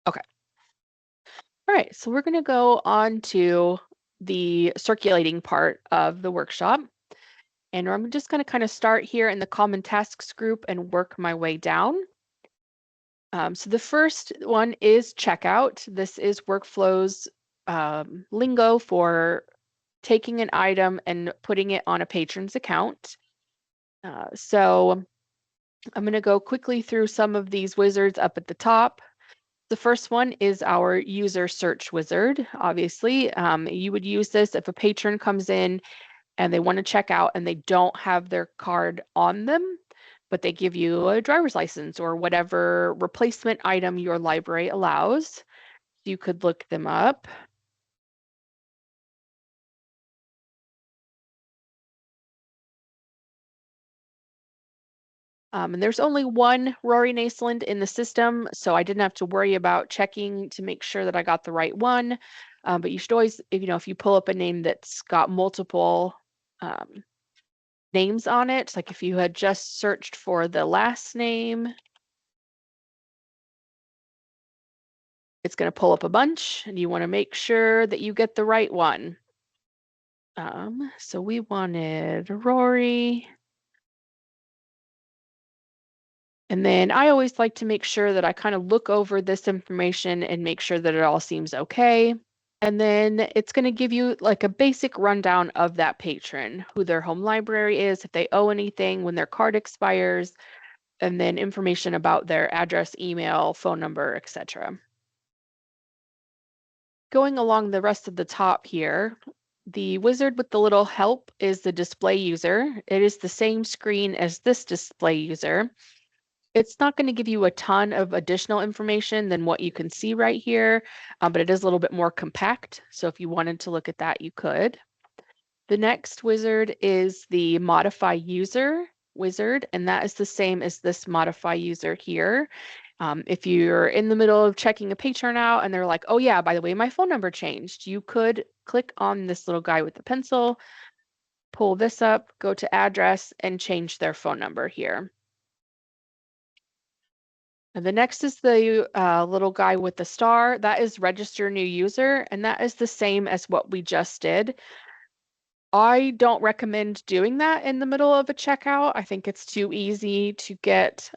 Okay. All right, so we're going to go on to the circulating part of the workshop. And I'm just going to kind of start here in the common tasks group and work my way down. So the first one is checkout. This is Workflow's lingo for taking an item and putting it on a patron's account. So I'm going to go quickly through some of these wizards up at the top. The first one is our user search wizard. Obviously, you would use this if a patron comes in and they want to check out and they don't have their card on them, but they give you a driver's license or whatever replacement item your library allows. You could look them up. And there's only one Rory Naceland in the system, so I didn't have to worry about checking to make sure that I got the right one. But you should always, if you pull up a name that's got multiple names on it, like if you had just searched for the last name, it's going to pull up a bunch, and you want to make sure that you get the right one. So we wanted Rory. And then I always like to make sure that I kind of look over this information and make sure that it all seems okay. And then it's going to give you like a basic rundown of that patron, who their home library is, if they owe anything, when their card expires, and then information about their address, email, phone number, etc. Going along the rest of the top here, the wizard with the little help is the display user. It is the same screen as this display user. It's not going to give you a ton of additional information than what you can see right here, but it is a little bit more compact. So if you wanted to look at that, you could. The next wizard is the modify user wizard, and that is the same as this modify user here. If you're in the middle of checking a patron out and they're like, oh yeah, by the way, my phone number changed, you could click on this little guy with the pencil, pull this up, go to address, and change their phone number here. And the next is the little guy with the star. That is register new user, and that is the same as what we just did. I don't recommend doing that in the middle of a checkout. I think it's too easy to get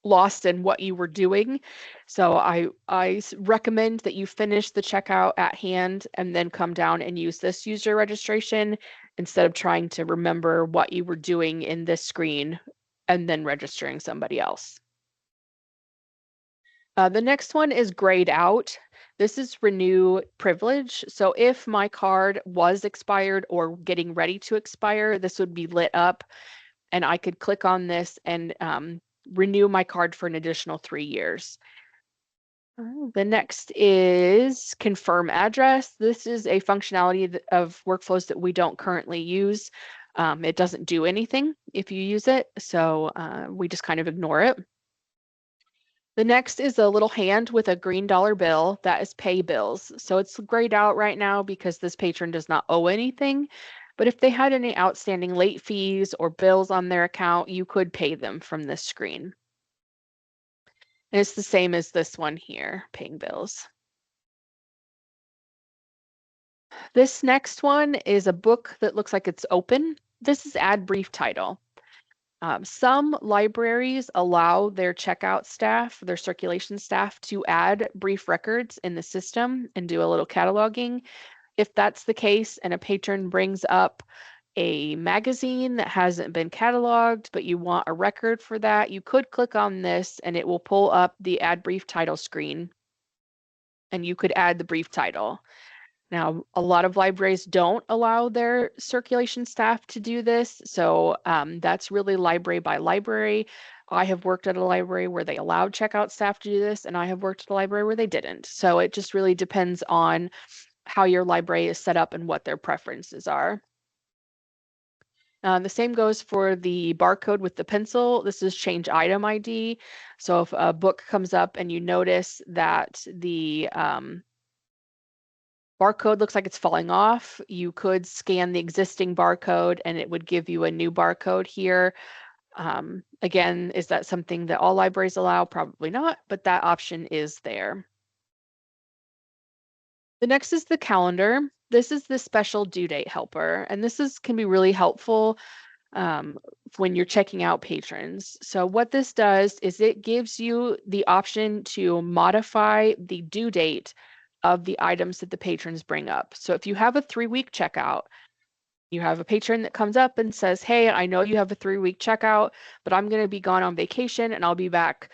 lost in what you were doing. So I recommend that you finish the checkout at hand and then come down and use this user registration instead of trying to remember what you were doing in this screen and then registering somebody else. The next one is grayed out. This is renew privilege. So if my card was expired or getting ready to expire, this would be lit up and I could click on this and renew my card for an additional 3 years. The next is confirm address. This is a functionality of workflows that we don't currently use. It doesn't do anything if you use it, so we just kind of ignore it. The next is a little hand with a green dollar bill. That is pay bills. So it's grayed out right now because this patron does not owe anything. But if they had any outstanding late fees or bills on their account, you could pay them from this screen. And it's the same as this one here, paying bills. This next one is a book that looks like it's open. This is add brief title. Some libraries allow their checkout staff, their circulation staff, to add brief records in the system and do a little cataloging. If that's the case and a patron brings up a magazine that hasn't been cataloged, but you want a record for that, you could click on this and it will pull up the add brief title screen and you could add the brief title. Now, a lot of libraries don't allow their circulation staff to do this, so that's really library by library. I have worked at a library where they allowed checkout staff to do this, and I have worked at a library where they didn't. So it just really depends on how your library is set up and what their preferences are. The same goes for the barcode with the pencil. This is change item ID. So if a book comes up and you notice that the barcode looks like it's falling off, you could scan the existing barcode and it would give you a new barcode here. Again, is that something that all libraries allow? Probably not, but that option is there. The next is the calendar. This is the special due date helper, and can be really helpful when you're checking out patrons. So what this does is it gives you the option to modify the due date of the items that the patrons bring up. So if you have a 3-week checkout, you have a patron that comes up and says, hey, I know you have a 3-week checkout, but I'm going to be gone on vacation and I'll be back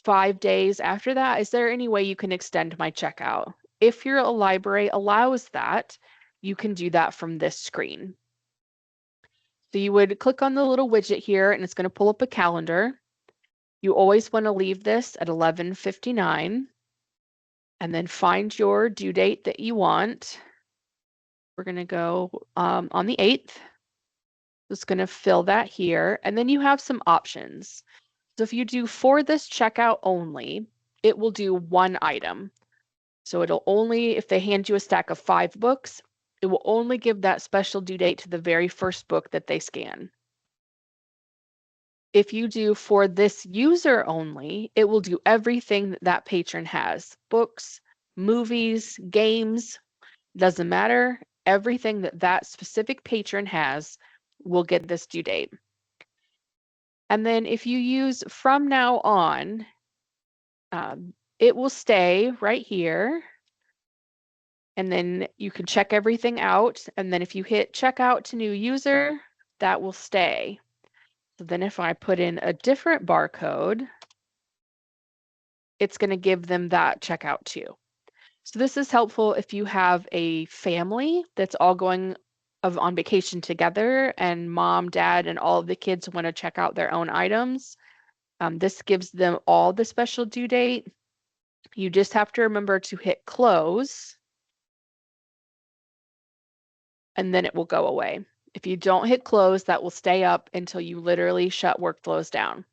5 days after that. Is there any way you can extend my checkout? If your library allows that, you can do that from this screen. So you would click on the little widget here and it's going to pull up a calendar. You always want to leave this at 11:59 and then find your due date that you want. We're going to go on the 8th. Just going to fill that here. And then you have some options. So if you do for this checkout only, it will do one item. So it'll only, if they hand you a stack of 5 books, it will only give that special due date to the very first book that they scan. If you do for this user only, it will do everything that patron has. Books, movies, games, doesn't matter. Everything that specific patron has will get this due date. And then if you use from now on, it will stay right here. And then you can check everything out. And then if you hit checkout to new user, that will stay. So then if I put in a different barcode, it's going to give them that checkout too. So this is helpful if you have a family that's all going on vacation together and mom, dad, and all of the kids want to check out their own items. This gives them all the special due date. You just have to remember to hit close and then it will go away. If you don't hit close, that will stay up until you literally shut workflows down.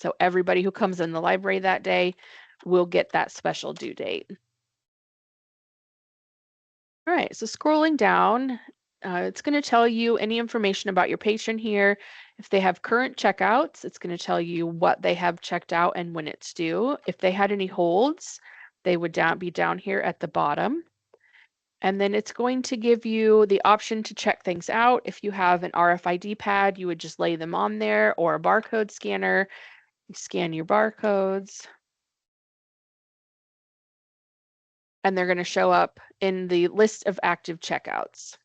So everybody who comes in the library that day will get that special due date. All right, so scrolling down, it's going to tell you any information about your patron here. If they have current checkouts, it's going to tell you what they have checked out and when it's due. If they had any holds, they would be down here at the bottom. And then it's going to give you the option to check things out. If you have an RFID pad, you would just lay them on there, or a barcode scanner. You scan your barcodes. And they're going to show up in the list of active checkouts.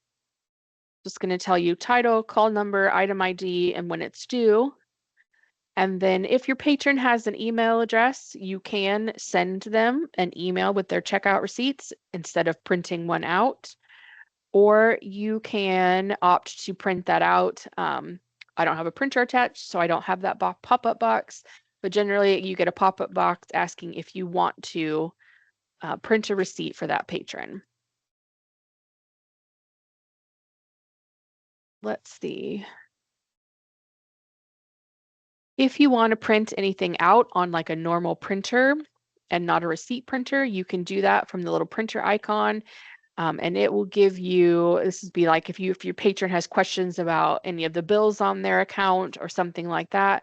Just going to tell you title, call number, item ID, and when it's due. And then if your patron has an email address, you can send them an email with their checkout receipts instead of printing one out. Or you can opt to print that out. I don't have a printer attached, so I don't have that pop-up box. But generally, you get a pop-up box asking if you want to print a receipt for that patron. Let's see. If you want to print anything out on like a normal printer and not a receipt printer, you can do that from the little printer icon. And it will give you, this would be like if your patron has questions about any of the bills on their account or something like that,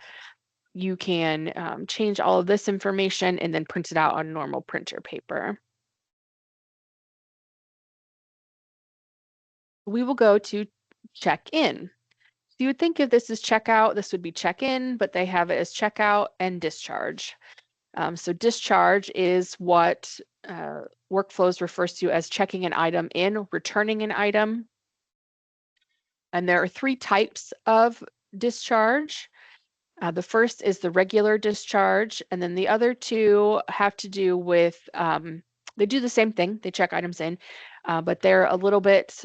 you can change all of this information and then print it out on normal printer paper. We will go to check in. So you would think if this is checkout, this would be check-in, but they have it as checkout and discharge. So discharge is what Workflows refers to as checking an item in, returning an item. And there are 3 types of discharge. The first is the regular discharge, and then the other 2 have to do with, they do the same thing, they check items in, but they're a little bit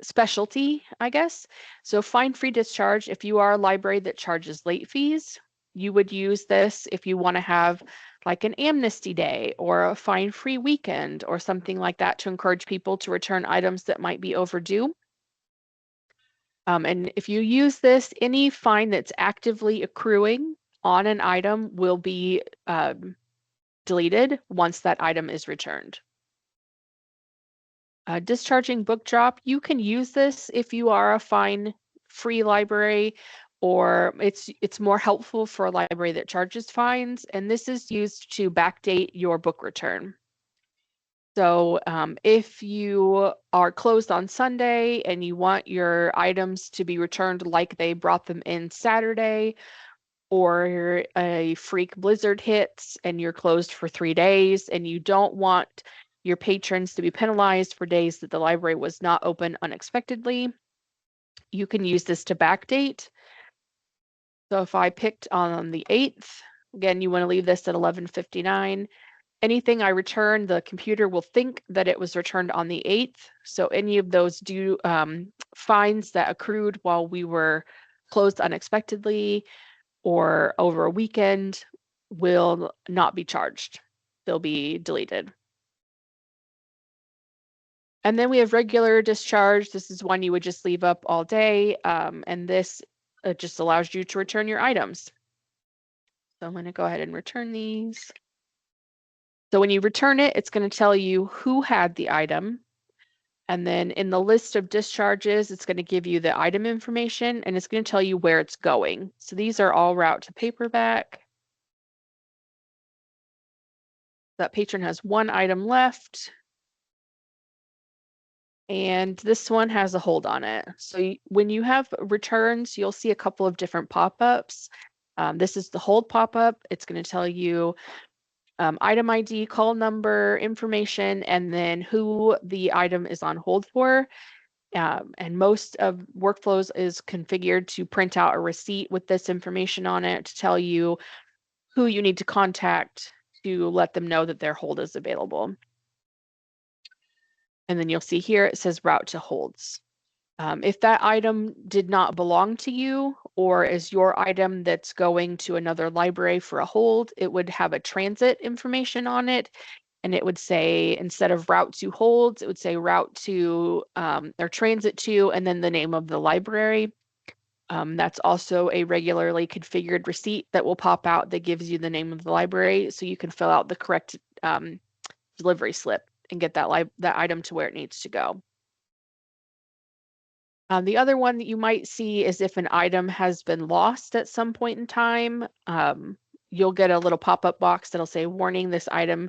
specialty, I guess. So fine-free discharge, if you are a library that charges late fees, you would use this if you want to have like an amnesty day or a fine-free weekend or something like that to encourage people to return items that might be overdue. And if you use this, any fine that's actively accruing on an item will be deleted once that item is returned. Discharging book drop, you can use this if you are a fine-free library or it's more helpful for a library that charges fines, and this is used to backdate your book return. So if you are closed on Sunday and you want your items to be returned like they brought them in Saturday, or a freak blizzard hits and you're closed for 3 days and you don't want your patrons to be penalized for days that the library was not open unexpectedly, you can use this to backdate. So if I picked on the 8th, again, you want to leave this at 11:59. Anything I return, the computer will think that it was returned on the 8th. So any of those fines that accrued while we were closed unexpectedly or over a weekend will not be charged. They'll be deleted. And then we have regular discharge. This is one you would just leave up all day. And this just allows you to return your items. So I'm going to go ahead and return these. So when you return it, it's going to tell you who had the item. And then in the list of discharges, it's going to give you the item information and it's going to tell you where it's going. So these are all route to paperback. That patron has one item left. And this one has a hold on it. So when you have returns, you'll see a couple of different pop-ups. This is the hold pop-up. It's going to tell you item ID, call number, information, and then who the item is on hold for. And most of workflows is configured to print out a receipt with this information on it to tell you who you need to contact to let them know that their hold is available. And then you'll see here it says route to holds. If that item did not belong to you or is your item that's going to another library for a hold, it would have a transit information on it. And it would say, instead of route to holds, it would say route to or transit to, and then the name of the library. That's also a regularly configured receipt that will pop out that gives you the name of the library so you can fill out the correct delivery slip and get that item to where it needs to go. The other one that you might see is if an item has been lost at some point in time, you'll get a little pop-up box that'll say, warning, this item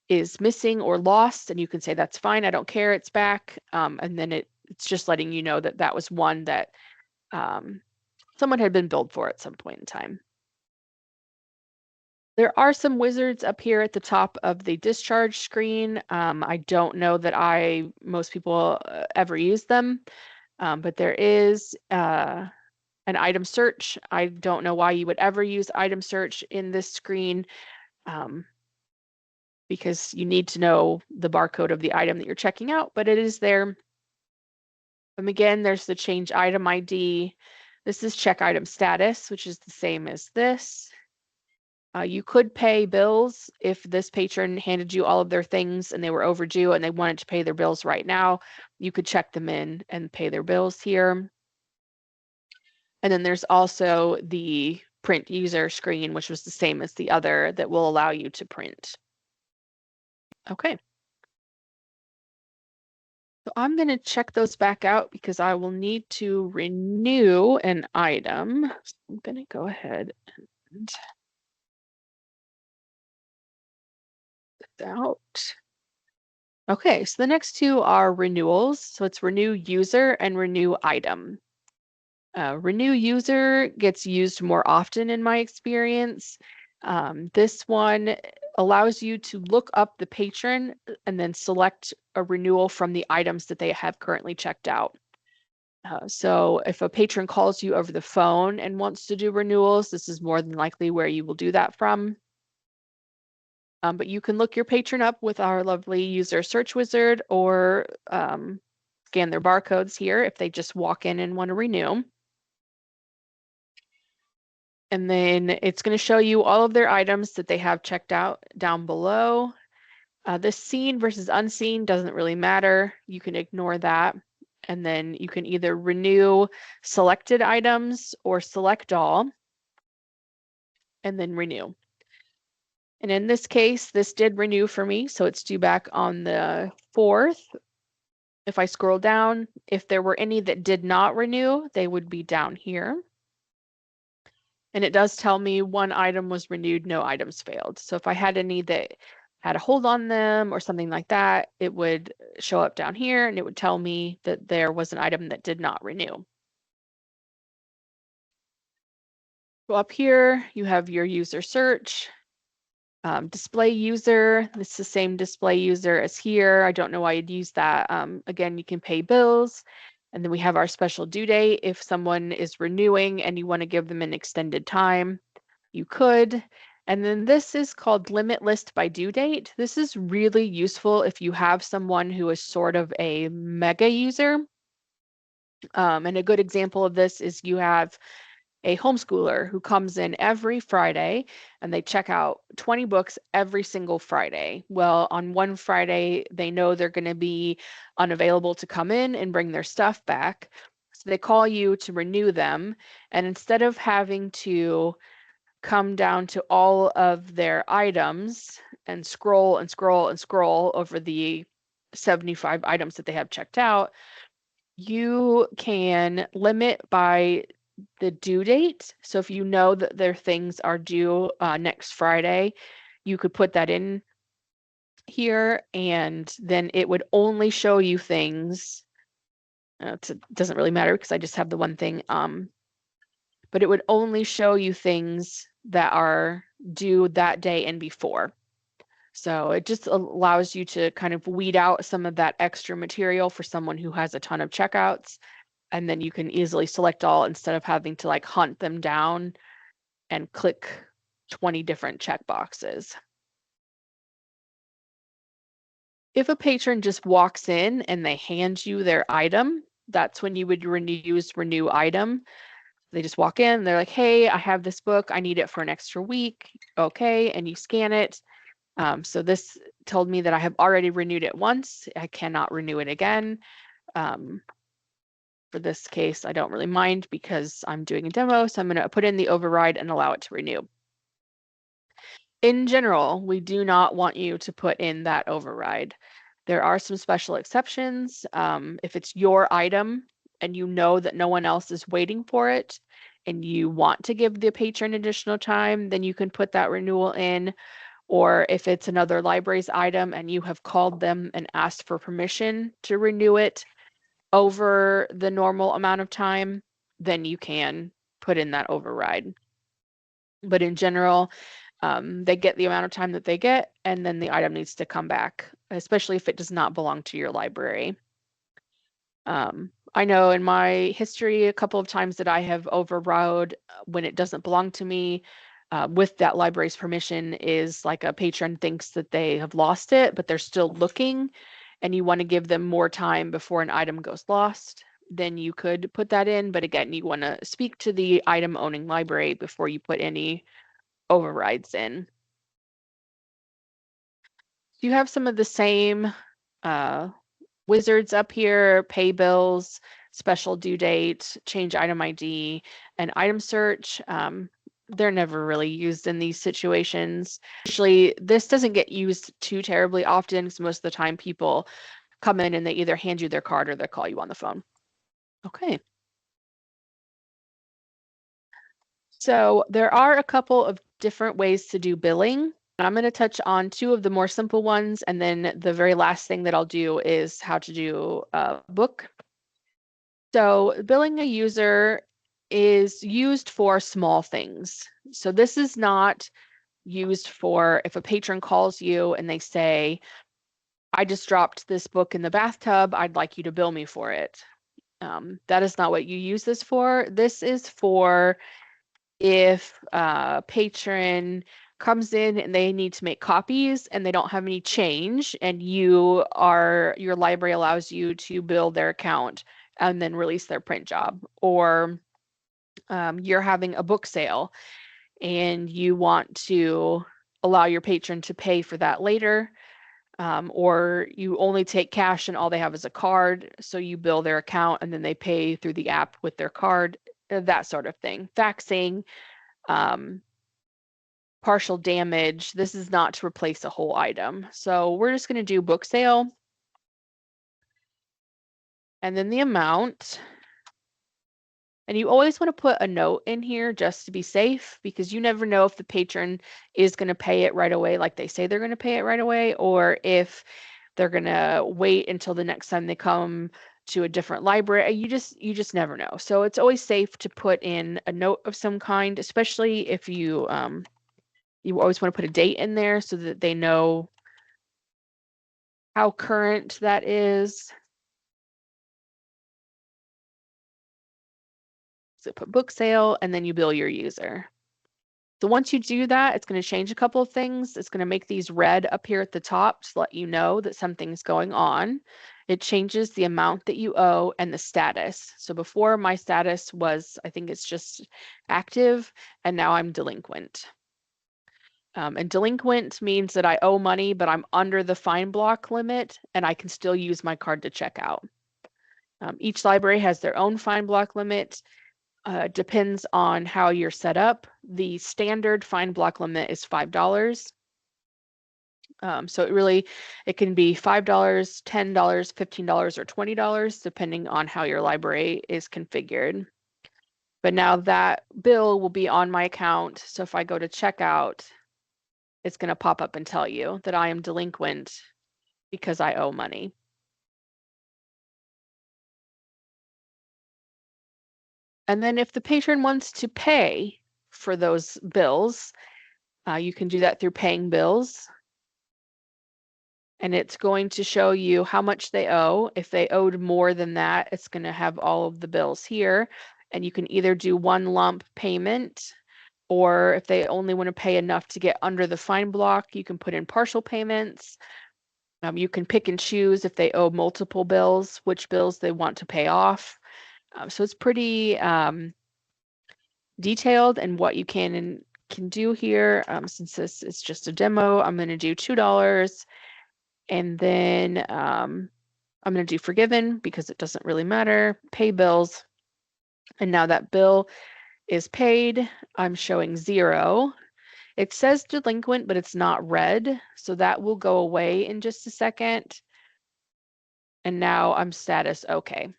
is missing or lost, and you can say, that's fine, I don't care, it's back. And then it's just letting you know that that was one that someone had been billed for at some point in time. There are some wizards up here at the top of the discharge screen. I don't know that most people ever use them. But there is an item search. I don't know why you would ever use item search in this screen because you need to know the barcode of the item that you're checking out, but it is there. Again, there's the change item ID. This is check item status, which is the same as this. You could pay bills if this patron handed you all of their things and they were overdue and they wanted to pay their bills right now. You could check them in and pay their bills here. And then there's also the print user screen, which was the same as the other, that will allow you to print. Okay. So I'm going to check those back out because I will need to renew an item. So I'm going to go ahead and out. Okay, so the next two are renewals. So it's renew user and renew item. Renew user gets used more often in my experience. This one allows you to look up the patron and then select a renewal from the items that they have currently checked out. So if a patron calls you over the phone and wants to do renewals, this is more than likely where you will do that from. But you can look your patron up with our lovely user search wizard or scan their barcodes here if they just walk in and want to renew. And then it's going to show you all of their items that they have checked out down below. This seen versus unseen doesn't really matter. You can ignore that. And then you can either renew selected items or select all and then renew. And in this case, this did renew for me, so it's due back on the 4th. If I scroll down, if there were any that did not renew, they would be down here. And it does tell me one item was renewed, no items failed. So if I had any that had a hold on them or something like that, it would show up down here and it would tell me that there was an item that did not renew. So up here, you have your user search. Display user, this is the same display user as here. I don't know why you'd use that. Again, you can pay bills. And then we have our special due date. If someone is renewing and you want to give them an extended time, you could. And then this is called limit list by due date. This is really useful if you have someone who is sort of a mega user. And a good example of this is you have a homeschooler who comes in every Friday and they check out 20 books every single Friday. Well, on one Friday, they know they're going to be unavailable to come in and bring their stuff back. So they call you to renew them. And instead of having to come down to all of their items and scroll and scroll and scroll over the 75 items that they have checked out, you can limit by the due date. So if you know that their things are due next Friday, you could put that in here and then it would only show you things. It doesn't really matter because I just have the one thing. But it would only show you things that are due that day and before. So it just allows you to kind of weed out some of that extra material for someone who has a ton of checkouts. And then you can easily select all instead of having to like hunt them down and click 20 different checkboxes. If a patron just walks in and they hand you their item, that's when you would use renew item. They just walk in, they're like, hey, I have this book, I need it for an extra week. Okay, and you scan it. So this told me that I have already renewed it once. I cannot renew it again. For this case, I don't really mind because I'm doing a demo, so I'm going to put in the override and allow it to renew. In general, we do not want you to put in that override. There are some special exceptions. If it's your item and you know that no one else is waiting for it and you want to give the patron additional time, then you can put that renewal in. Or if it's another library's item and you have called them and asked for permission to renew it over the normal amount of time, then you can put in that override. But in general, they get the amount of time that they get, and then the item needs to come back, especially if it does not belong to your library. I know in my history, a couple of times that I have overrode when it doesn't belong to me with that library's permission is like a patron thinks that they have lost it, but they're still looking, and you want to give them more time before an item goes lost, then you could put that in. But again, you want to speak to the item owning library before you put any overrides in. You have some of the same wizards up here: pay bills, special due date, change item ID, and item search. They're never really used in these situations. Actually, this doesn't get used too terribly often because most of the time people come in and they either hand you their card or they call you on the phone. Okay. So there are a couple of different ways to do billing. I'm going to touch on two of the more simple ones, and then the very last thing that I'll do is how to do a book. So billing a user is used for small things. So this is not used for if a patron calls you and they say, I just dropped this book in the bathtub, I'd like you to bill me for it. That is not what you use this for. This is for if a patron comes in and they need to make copies and they don't have any change, and your library allows you to bill their account and then release their print job. Or you're having a book sale and you want to allow your patron to pay for that later. Or you only take cash and all they have is a card, so you bill their account and then they pay through the app with their card, that sort of thing. Faxing, partial damage, this is not to replace a whole item. So we're just going to do book sale. And then the amount. And you always want to put a note in here just to be safe, because you never know if the patron is going to pay it right away, like they say they're going to pay it right away, or if they're going to wait until the next time they come to a different library. You just never know. So it's always safe to put in a note of some kind, especially if you always want to put a date in there so that they know how current that is. So put book sale, and then you bill your user. So once you do that, it's going to change a couple of things. It's going to make these red up here at the top to let you know that something's going on. It changes the amount that you owe and the status. So before, my status was, I think it's just active, and now I'm delinquent. And delinquent means that I owe money, but I'm under the fine block limit, and I can still use my card to check out. Each library has their own fine block limit. Depends on how you're set up. The standard fine block limit is $5. So it can be $5, $10, $15, or $20, depending on how your library is configured. But now that bill will be on my account. So if I go to checkout, it's going to pop up and tell you that I am delinquent because I owe money. And then if the patron wants to pay for those bills, you can do that through paying bills. And it's going to show you how much they owe. If they owed more than that, it's going to have all of the bills here. And you can either do one lump payment, or if they only want to pay enough to get under the fine block, you can put in partial payments. You can pick and choose if they owe multiple bills, which bills they want to pay off. So it's pretty detailed and what you can do here. Since this is just a demo, I'm going to do $2, and then I'm going to do forgiven because it doesn't really matter. Pay bills, and now that bill is paid. I'm showing 0. It says delinquent, but it's not red, so that will go away in just a second. And now I'm status okay.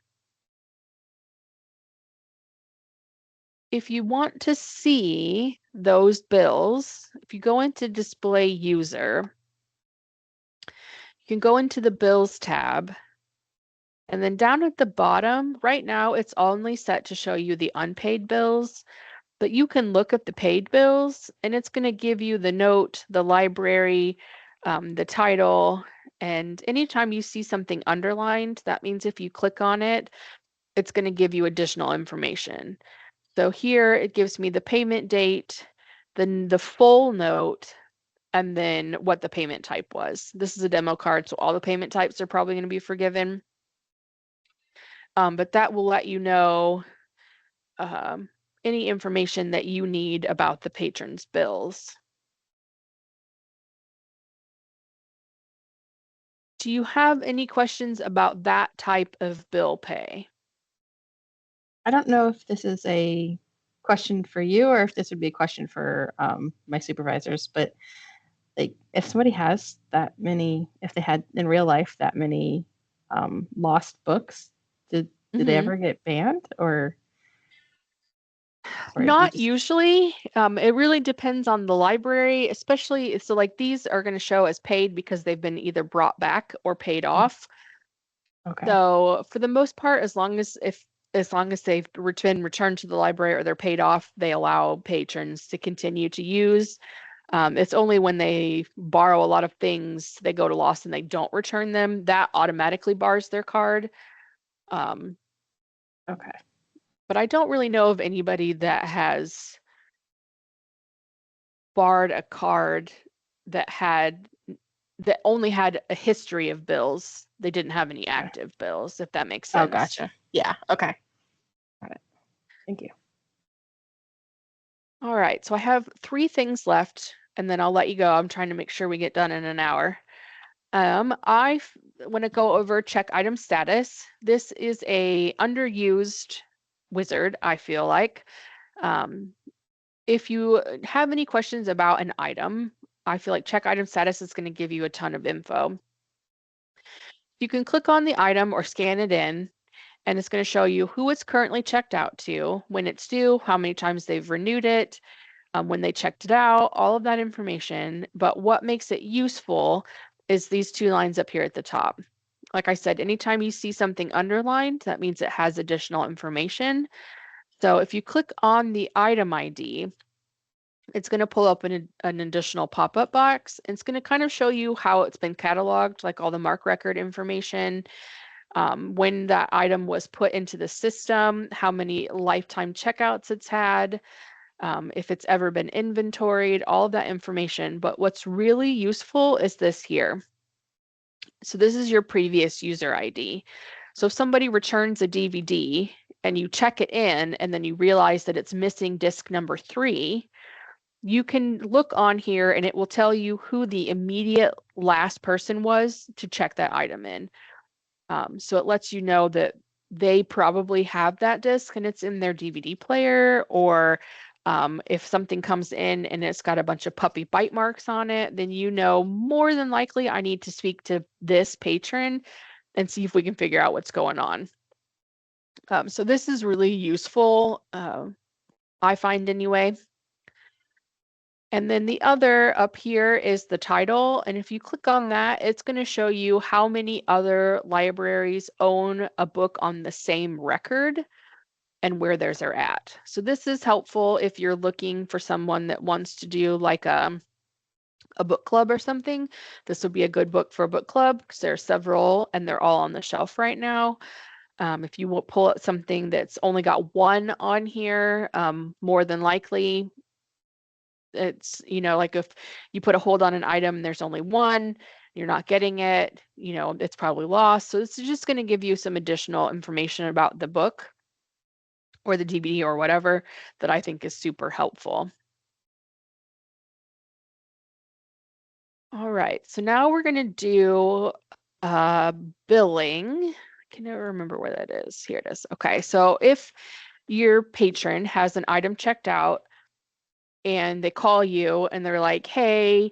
If you want to see those bills, if you go into display user, you can go into the bills tab, and then down at the bottom, right now it's only set to show you the unpaid bills, but you can look at the paid bills, and it's going to give you the note, the library, the title, and anytime you see something underlined, that means if you click on it, it's going to give you additional information. So here it gives me the payment date, then the full note, and then what the payment type was. This is a demo card, so all the payment types are probably going to be forgiven. But that will let you know any information that you need about the patron's bills. Do you have any questions about that type of bill pay? I don't know if this is a question for you or if this would be a question for my supervisors, but like if somebody has that many, if they had in real life that many lost books, did they ever get banned or Not usually. It really depends on the library, especially so like these are going to show as paid because they've been either brought back or paid off. Okay. So for the most part, as long as they've been returned to the library or they're paid off, they allow patrons to continue to use. It's only when they borrow a lot of things, they go to loss and they don't return them, that automatically bars their card. Okay. But I don't really know of anybody that has barred a card that only had a history of bills. They didn't have any active bills, if that makes sense. Oh, gotcha. Yeah. Okay. Got it. Thank you. All right. So I have 3 things left, and then I'll let you go. I'm trying to make sure we get done in an hour. I want to go over check item status. This is a underused wizard, I feel like. If you have any questions about an item, I feel like check item status is going to give you a ton of info. You can click on the item or scan it in, and it's going to show you who it's currently checked out to, when it's due, how many times they've renewed it, when they checked it out, all of that information. But what makes it useful is these two lines up here at the top. Like I said, anytime you see something underlined, that means it has additional information. So if you click on the item ID, it's going to pull up an additional pop-up box. It's going to kind of show you how it's been cataloged, like all the MARC record information, when that item was put into the system, how many lifetime checkouts it's had, if it's ever been inventoried, all of that information. But what's really useful is this here. So this is your previous user ID. So if somebody returns a DVD and you check it in and then you realize that it's missing disc number 3, you can look on here and it will tell you who the immediate last person was to check that item in. So it lets you know that they probably have that disc and it's in their DVD player, or if something comes in and it's got a bunch of puppy bite marks on it, then you know more than likely I need to speak to this patron and see if we can figure out what's going on. So this is really useful, I find anyway. And then the other up here is the title. And if you click on that, it's going to show you how many other libraries own a book on the same record and where theirs are at. So this is helpful if you're looking for someone that wants to do like a book club or something. This would be a good book for a book club because there are several and they're all on the shelf right now. If you will pull up something that's only got one on here, more than likely, it's, like if you put a hold on an item and there's only one, you're not getting it, it's probably lost. So this is just going to give you some additional information about the book or the DVD or whatever that I think is super helpful. All right, so now we're going to do billing. I can never remember where that is. Here it is. Okay, so if your patron has an item checked out and they call you and they're like, hey,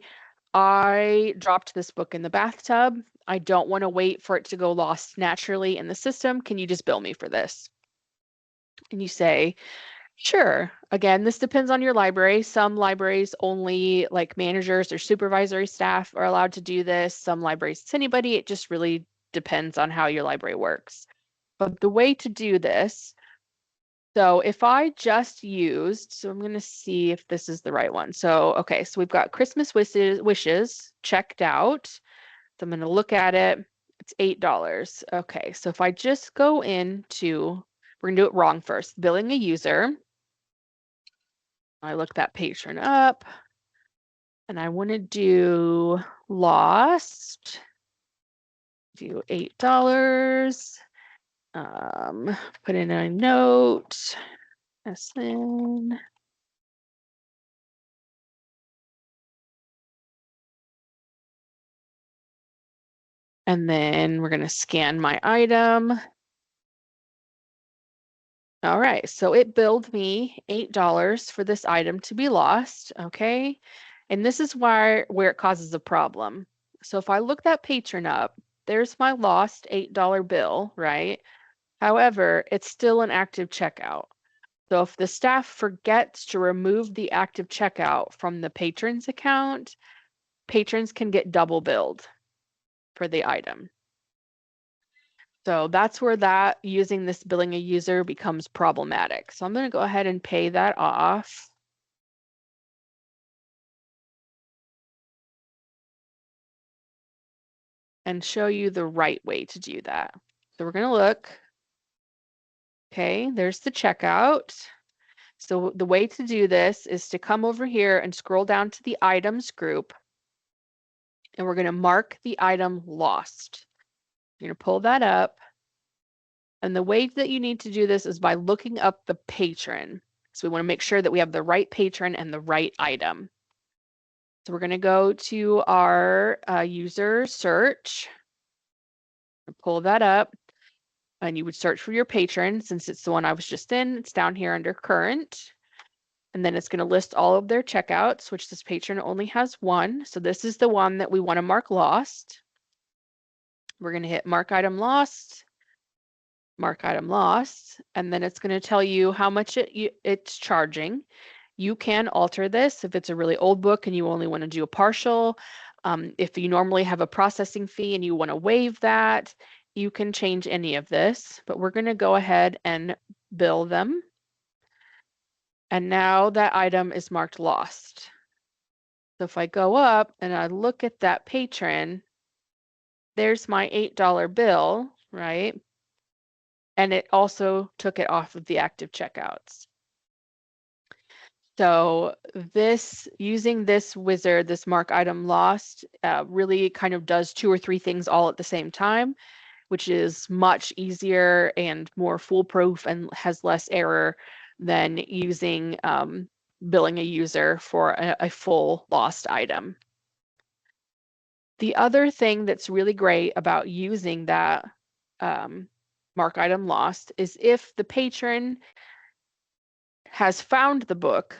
I dropped this book in the bathtub. I don't want to wait for it to go lost naturally in the system. Can you just bill me for this? And you say, sure. Again, this depends on your library. Some libraries only like managers or supervisory staff are allowed to do this. Some libraries it's anybody. It just really depends on how your library works. But the way to do this, so if I just used, so I'm going to see if this is the right one. So, okay, so we've got Christmas wishes checked out. So I'm going to look at it. It's $8. Okay, so if I just go into, we're going to do it wrong first, billing a user. I look that patron up and I want to do lost, do $8. Put in a note, SN. And then we're going to scan my item. All right, so it billed me $8 for this item to be lost, okay? And this is where it causes a problem. So if I look that patron up, there's my lost $8 bill, right? However, it's still an active checkout. So if the staff forgets to remove the active checkout from the patron's account, patrons can get double billed for the item. So that's where that using this billing a user becomes problematic. So I'm going to go ahead and pay that off. And show you the right way to do that. So we're going to look. Okay, there's the checkout. So the way to do this is to come over here and scroll down to the items group. And we're going to mark the item lost. You're going to pull that up. And the way that you need to do this is by looking up the patron. So we want to make sure that we have the right patron and the right item. So we're going to go to our user search, pull that up, and you would search for your patron. Since it's the one I was just in, it's down here under current. And then it's going to list all of their checkouts, which this patron only has one. So this is the one that we want to mark lost. We're going to hit mark item lost. mark item lost, and then it's going to tell you how much it's charging. You can alter this if it's a really old book and you only want to do a partial. If you normally have a processing fee and you want to waive that, you can change any of this, but we're going to go ahead and bill them. And now that item is marked lost. So if I go up and I look at that patron, there's my $8 bill, right? And it also took it off of the active checkouts. So using this wizard, this mark item lost, really kind of does 2 or 3 things all at the same time, which is much easier and more foolproof and has less error than using billing a user for a full lost item. The other thing that's really great about using that mark item lost is if the patron has found the book,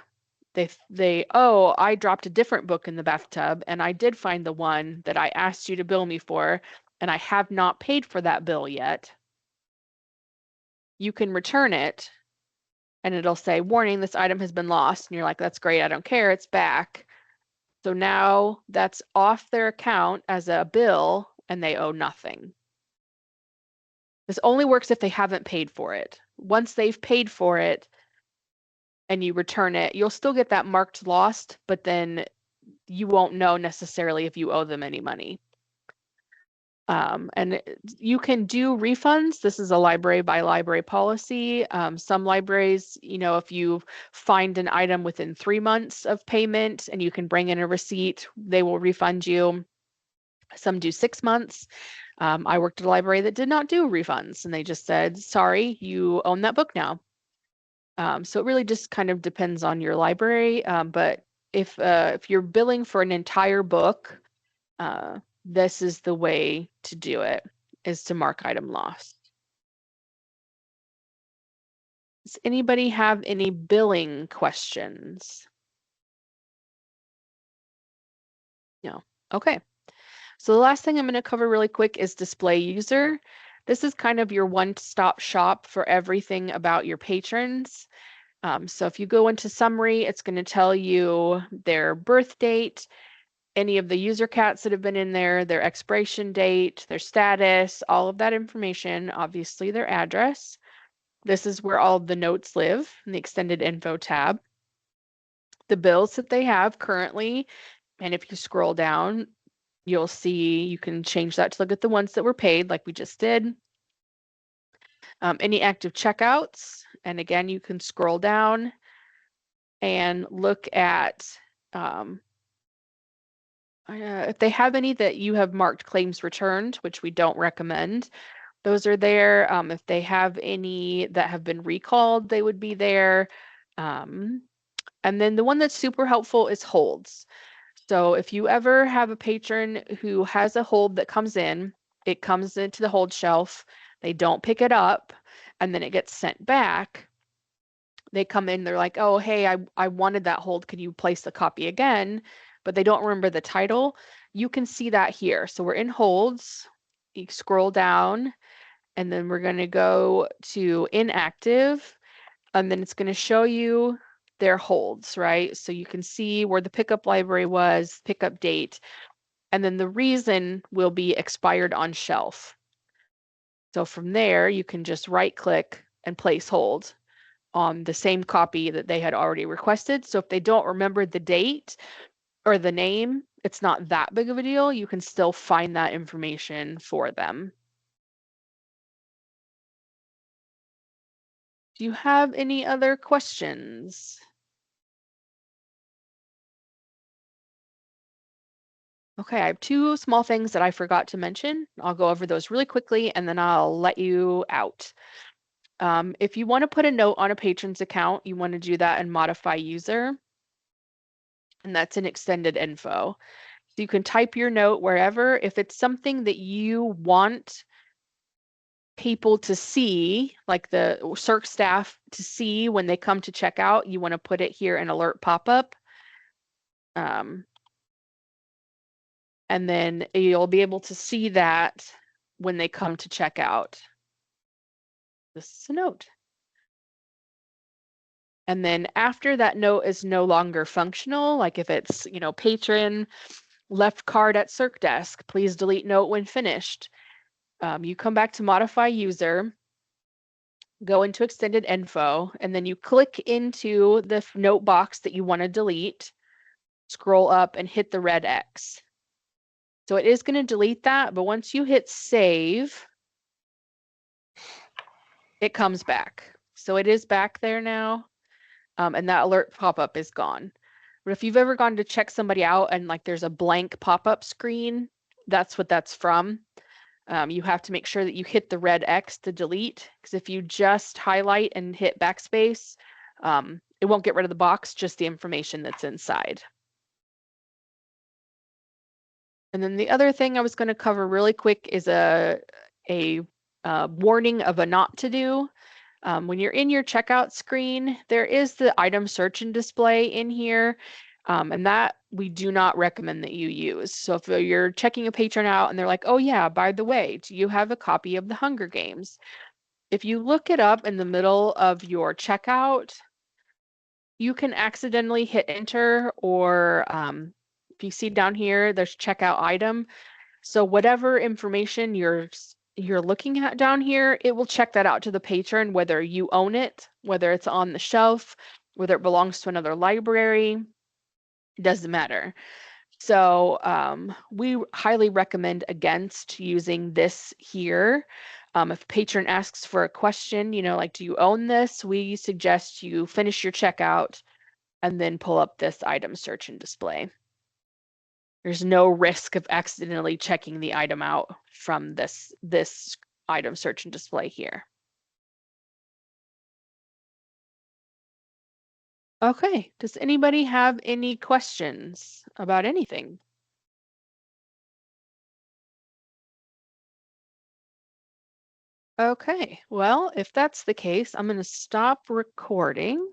oh, I dropped a different book in the bathtub and I did find the one that I asked you to bill me for and I have not paid for that bill yet. You can return it and it'll say, warning, this item has been lost. And you're like, that's great, I don't care, it's back. So now that's off their account as a bill and they owe nothing. This only works if they haven't paid for it. Once they've paid for it and you return it, you'll still get that marked lost, but then you won't know necessarily if you owe them any money. And you can do refunds. This is a library by library policy. Some libraries, if you find an item within 3 months of payment and you can bring in a receipt, they will refund you. Some do 6 months. I worked at a library that did not do refunds and they just said, sorry, you own that book now. So it really just kind of depends on your library. But if you're billing for an entire book, this is the way to do it, is to mark item lost. Does anybody have any billing questions? No. Okay. So the last thing I'm going to cover really quick is display user. This is kind of your one-stop shop for everything about your patrons. So if you go into summary, it's going to tell you their birth date, any of the user cats that have been in there, their expiration date, their status, all of that information, obviously their address. This is where all the notes live in the extended info tab. The bills that they have currently, and if you scroll down, you'll see you can change that to look at the ones that were paid like we just did. Any active checkouts, and again, you can scroll down and look at if they have any that you have marked claims returned, which we don't recommend. Those are there. If they have any that have been recalled, they would be there. And then the one that's super helpful is holds. So if you ever have a patron who has a hold that comes in, it comes into the hold shelf, they don't pick it up, and then it gets sent back. They come in, they're like, oh, hey, I wanted that hold. Can you place the copy again? But they don't remember the title. You can see that here. So we're in holds. You scroll down, and then we're going to go to inactive, and then it's going to show you their holds, right? So you can see where the pickup library was, pickup date, and then the reason will be expired on shelf. So from there, you can just right click and place hold on the same copy that they had already requested. So if they don't remember the date or the name, it's not that big of a deal. You can still find that information for them. Do you have any other questions? Okay, I have 2 small things that I forgot to mention. I'll go over those really quickly and then I'll let you out. If you want to put a note on a patron's account, you want to do that in modify user, and that's in extended info. So you can type your note wherever. If it's something that you want people to see, like the circ staff to see when they come to check out, you want to put it here in alert pop-up. And then you'll be able to see that when they come to check out. This is a note. And then after that note is no longer functional, like if it's, patron left card at circ desk, please delete note when finished. You come back to modify user, go into extended info, and then you click into the note box that you want to delete, scroll up and hit the red X. So it is going to delete that, but once you hit save, it comes back. So it is back there now, and that alert pop-up is gone. But if you've ever gone to check somebody out and like there's a blank pop-up screen, that's what that's from. You have to make sure that you hit the red X to delete, because if you just highlight and hit backspace, it won't get rid of the box, just the information that's inside. And then the other thing I was going to cover really quick is a warning of a not to do. When you're in your checkout screen, there is the item search and display in here, and that we do not recommend that you use. So if you're checking a patron out and they're like, oh yeah, by the way, do you have a copy of the Hunger Games? If you look it up in the middle of your checkout, you can accidentally hit enter, or if you see down here, there's checkout item. So whatever information you're looking at down here, it will check that out to the patron, whether you own it, whether it's on the shelf, whether it belongs to another library, it doesn't matter. So we highly recommend against using this here. If a patron asks for a question, like, do you own this? We suggest you finish your checkout and then pull up this item search and display. There's no risk of accidentally checking the item out from this item search and display here. Okay, does anybody have any questions about anything? Okay, well, if that's the case, I'm going to stop recording.